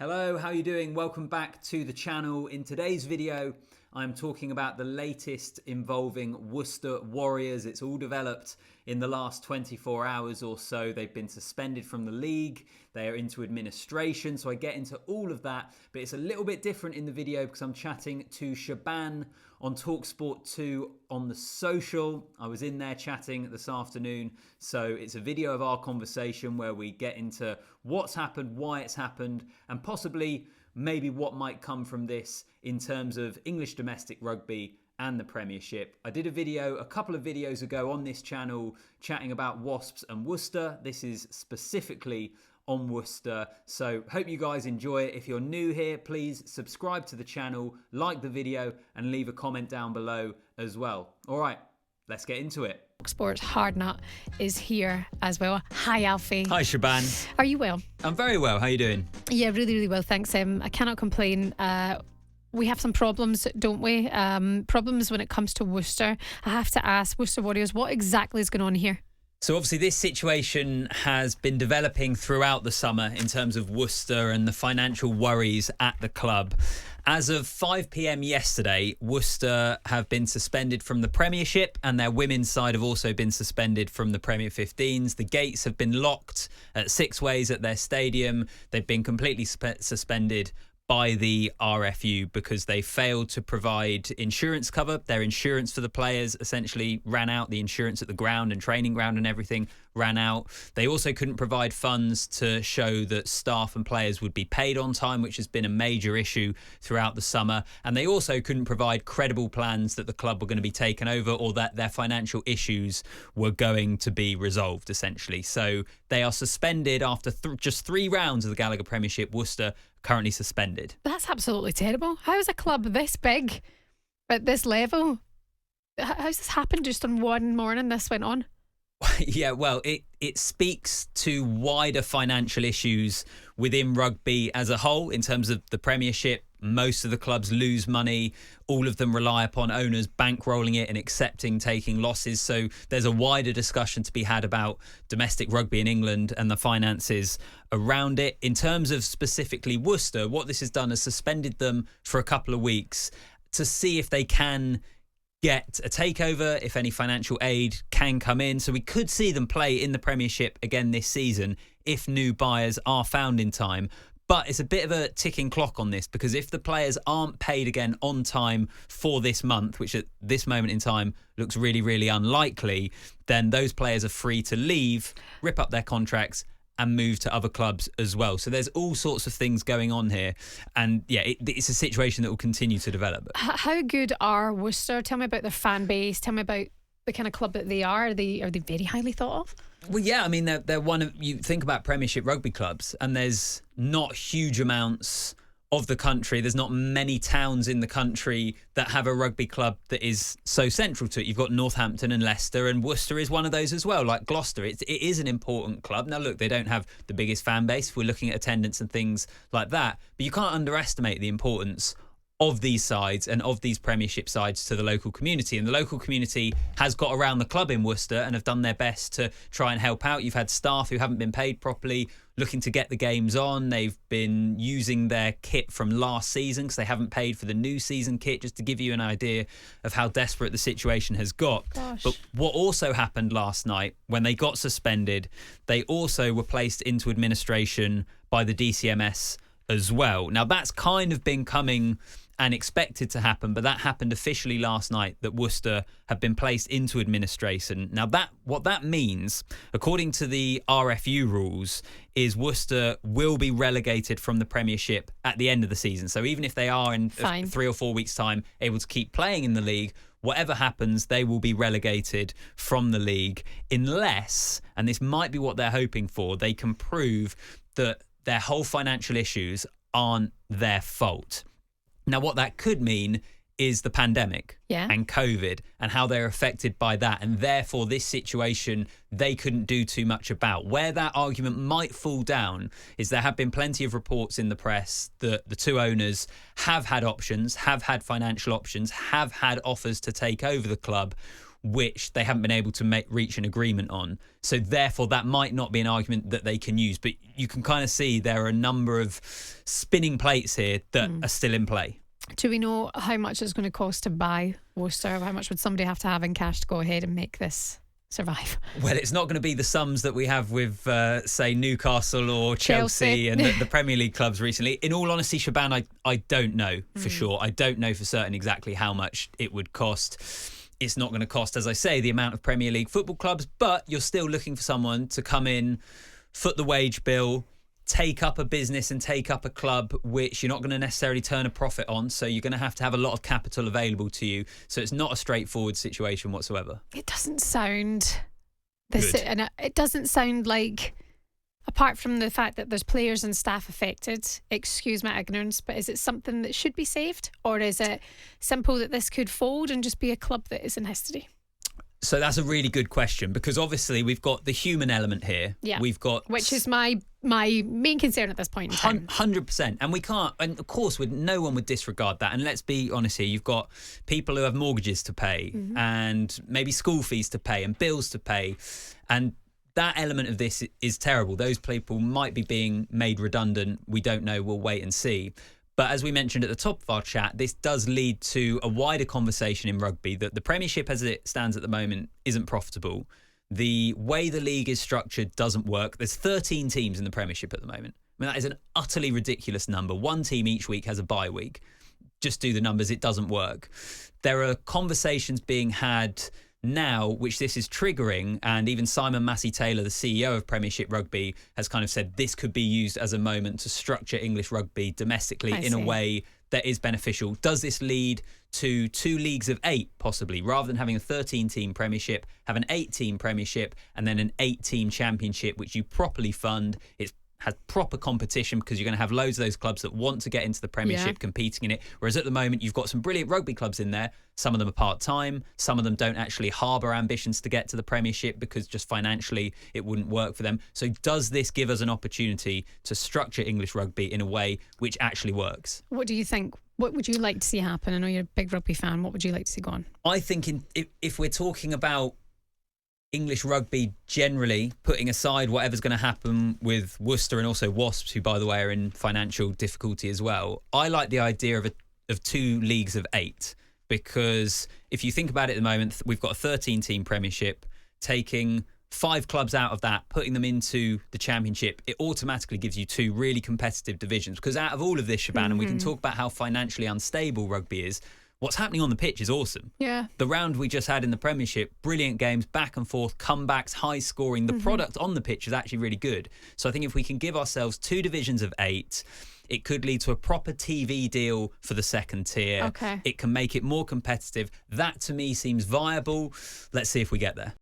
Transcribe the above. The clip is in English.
Hello, how are you doing? Welcome back to the channel. In today's video, I'm talking about the latest involving Worcester Warriors. It's all developed in the last 24 hours or so. They've been suspended from the league. They are into administration, so I get into all of that. But it's a little bit different in the video because I'm chatting to Shaban on TalkSport 2 on the social. I was in there chatting this afternoon. So it's a video of our conversation where we get into what's happened, why it's happened, and possibly maybe what might come from this in terms of English domestic rugby and the Premiership. I did a couple of videos ago on this channel chatting about Wasps and Worcester. This is specifically on Worcester. So hope you guys enjoy it. If you're new here, please subscribe to the channel, like the video, and leave a comment down below as well. All right, let's get into it. Sports Hard Nut is here as well. Hi, Alfie. Hi, Shaban. Are you well? I'm very well. How are you doing? Yeah, really, really well, thanks. I cannot complain. We have some problems, don't we? Problems when it comes to Worcester. I have to ask, Worcester Warriors, what exactly is going on here? So obviously this situation has been developing throughout the summer in terms of Worcester and the financial worries at the club. As of 5 p.m. yesterday, Worcester have been suspended from the Premiership and their women's side have also been suspended from the Premier 15s. The gates have been locked at 6 ways at their stadium. They've been completely suspended by the RFU because they failed to provide insurance cover. Their insurance for the players essentially ran out. The insurance at the ground and training ground and everything ran out. They also couldn't provide funds to show that staff and players would be paid on time, which has been a major issue throughout the summer. And they also couldn't provide credible plans that the club were going to be taken over or that their financial issues were going to be resolved, essentially. So they are suspended after just 3 rounds of the Gallagher Premiership. Worcester currently suspended. That's absolutely terrible. How is a club this big at this level? How's this happened just on one morning this went on? Yeah, well, it speaks to wider financial issues within rugby as a whole in terms of the Premiership. Most of the clubs lose money. All of them rely upon owners bankrolling it and accepting taking losses. So there's a wider discussion to be had about domestic rugby in England and the finances around it. In terms of specifically Worcester, what this has done is suspended them for a couple of weeks to see if they can get a takeover, if any financial aid can come in. So we could see them play in the Premiership again this season if new buyers are found in time. But it's a bit of a ticking clock on this because if the players aren't paid again on time for this month, which at this moment in time looks really, really unlikely, then those players are free to leave, rip up their contracts and move to other clubs as well. So there's all sorts of things going on here. And yeah, it's a situation that will continue to develop. How good are Worcester? Tell me about their fan base. Tell me about the kind of club that they are. Are they very highly thought of? Well, yeah, I mean, they're one of, you think about Premiership rugby clubs and there's not huge amounts of the country. There's not many towns in the country that have a rugby club that is so central to it. You've got Northampton and Leicester, and Worcester is one of those as well, like Gloucester. It is an important club. Now, look, they don't have the biggest fan base if we're looking at attendance and things like that, but you can't underestimate the importance of these sides and of these Premiership sides to the local community. And the local community has got around the club in Worcester and have done their best to try and help out. You've had staff who haven't been paid properly looking to get the games on. They've been using their kit from last season because they haven't paid for the new season kit, just to give you an idea of how desperate the situation has got. Gosh. But what also happened last night when they got suspended, they also were placed into administration by the DCMS as well. Now that's kind of been coming and expected to happen, but that happened officially last night, that Worcester have been placed into administration. Now what that means, according to the RFU rules, is Worcester will be relegated from the Premiership at the end of the season. So even if they are in 3 or 4 weeks' time able to keep playing in the league, whatever happens, they will be relegated from the league unless, and this might be what they're hoping for, they can prove that their whole financial issues aren't their fault. Now, what that could mean is the pandemic and COVID and how they're affected by that. And therefore, this situation they couldn't do too much about. Where that argument might fall down is there have been plenty of reports in the press that the two owners have had options, have had financial options, have had offers to take over the club, which they haven't been able to reach an agreement on. So therefore, that might not be an argument that they can use. But you can kind of see there are a number of spinning plates here that are still in play. Do we know how much it's going to cost to buy Worcester? How much would somebody have to have in cash to go ahead and make this survive? Well, it's not going to be the sums that we have with, say, Newcastle or Chelsea and the Premier League clubs recently. In all honesty, Shaban, I don't know for sure. I don't know for certain exactly how much it would cost. It's not going to cost, as I say, the amount of Premier League football clubs, but you're still looking for someone to come in, foot the wage bill, take up a business and take up a club which you're not going to necessarily turn a profit on. So you're going to have a lot of capital available to you. So it's not a straightforward situation whatsoever. It doesn't sound this, Good. and it doesn't sound like, apart from the fact that there's players and staff affected, excuse my ignorance, but is it something that should be saved, or is it simple that this could fold and just be a club that is in history? So that's a really good question, because obviously we've got the human element here. Yeah. We've got, which is my main concern at this point in time. 100%. And we can't, and of course, no one would disregard that. And let's be honest here, you've got people who have mortgages to pay and maybe school fees to pay and bills to pay. And that element of this is terrible. Those people might be being made redundant. We don't know. We'll wait and see. But as we mentioned at the top of our chat, this does lead to a wider conversation in rugby that the Premiership as it stands at the moment isn't profitable. The way the league is structured doesn't work. There's 13 teams in the Premiership at the moment. I mean, that is an utterly ridiculous number. One team each week has a bye week. Just do the numbers. It doesn't work. There are conversations being had now, which this is triggering, and even Simon Massey-Taylor, the CEO of Premiership Rugby, has kind of said this could be used as a moment to structure English rugby domestically in a way that is beneficial. Does this lead to 2 leagues of 8, possibly, rather than having a 13-team Premiership, have an 8-team Premiership, and then an 8-team Championship, which you properly fund? It's has proper competition because you're going to have loads of those clubs that want to get into the Premiership competing in it. Whereas at the moment, you've got some brilliant rugby clubs in there. Some of them are part-time. Some of them don't actually harbour ambitions to get to the Premiership because just financially it wouldn't work for them. So does this give us an opportunity to structure English rugby in a way which actually works? What do you think? What would you like to see happen? I know you're a big rugby fan. What would you like to see go on? I think if we're talking about English rugby generally, putting aside whatever's going to happen with Worcester and also Wasps, who, by the way, are in financial difficulty as well, I like the idea of 2 leagues of 8, because if you think about it at the moment, we've got a 13-team Premiership. Taking 5 clubs out of that, putting them into the Championship, it automatically gives you 2 really competitive divisions. Because out of all of this, Shaban, and we can talk about how financially unstable rugby is, what's happening on the pitch is awesome. Yeah. The round we just had in the Premiership, brilliant games, back and forth, comebacks, high scoring. The product on the pitch is actually really good. So I think if we can give ourselves 2 divisions of 8, it could lead to a proper TV deal for the second tier. Okay. It can make it more competitive. That to me seems viable. Let's see if we get there.